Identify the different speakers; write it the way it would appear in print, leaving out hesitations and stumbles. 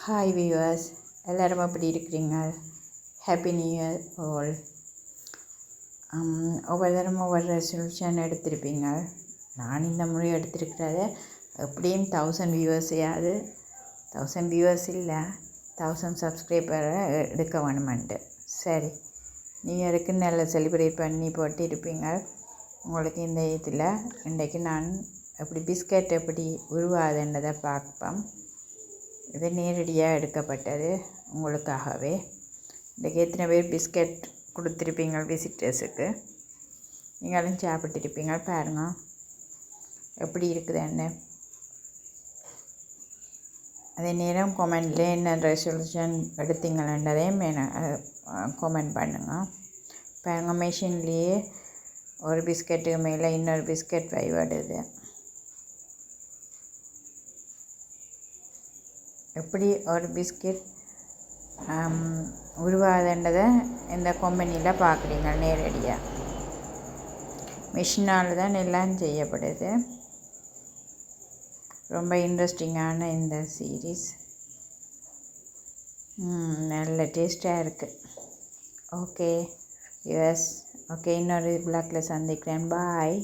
Speaker 1: Hi viewers, எல்லோரும் எப்படி இருக்கிறீங்க? Happy new year all. ஒவ்வொரு தரம் ஒவ்வொரு ரெசல்யூஷன் எடுத்திருப்பீங்க. நான் இந்த முறை எடுத்திருக்கிறத எப்படியும் 1000 வியூவர்ஸையாவது 1000 வியூவர்ஸ் இல்லை 1000 சப்ஸ்கிரைபரை எடுக்க வேணுமெண்டு. சரி, நியூ இயருக்கு நல்லா செலிப்ரேட் பண்ணி போட்டு இருப்பீங்க. உங்களுக்கு இந்த இதில் இன்றைக்கு நான் எப்படி பிஸ்கட் எப்படி உருவாதுன்றதை பார்ப்போம். இது நேரடியாக எடுக்கப்பட்டது உங்களுக்காகவே. இன்றைக்கி எத்தனை பேர் பிஸ்கட் கொடுத்துருப்பீங்க விசிட்டர்ஸுக்கு, நீங்களும் சாப்பிட்டுருப்பீங்க. பாருங்கள் எப்படி இருக்குதுன்னு. அதே நேரம் கொமெண்டில் என்ன ரெசல்யூஷன் எடுத்தீங்களன்றதையும் கொமெண்ட் பண்ணுங்கள். பாருங்கள், மிஷின்லேயே ஒரு பிஸ்கட்டுக்கு மேலே இன்னொரு பிஸ்கட் வருது. எப்படி ஒரு பிஸ்கட் உருவாதுன்றதை இந்த கம்பெனியில் பார்க்குறீங்க. நேரடியாக மிஷினால் தான் எல்லாம் செய்யப்படுது. ரொம்ப இன்ட்ரெஸ்டிங்கான இந்த சீரீஸ். நல்ல டேஸ்ட்டாக இருக்குது. ஓகே யூஎஸ், ஓகே, இன்னொரு பிளாக்கில் சந்திக்கிறேன். பாய்.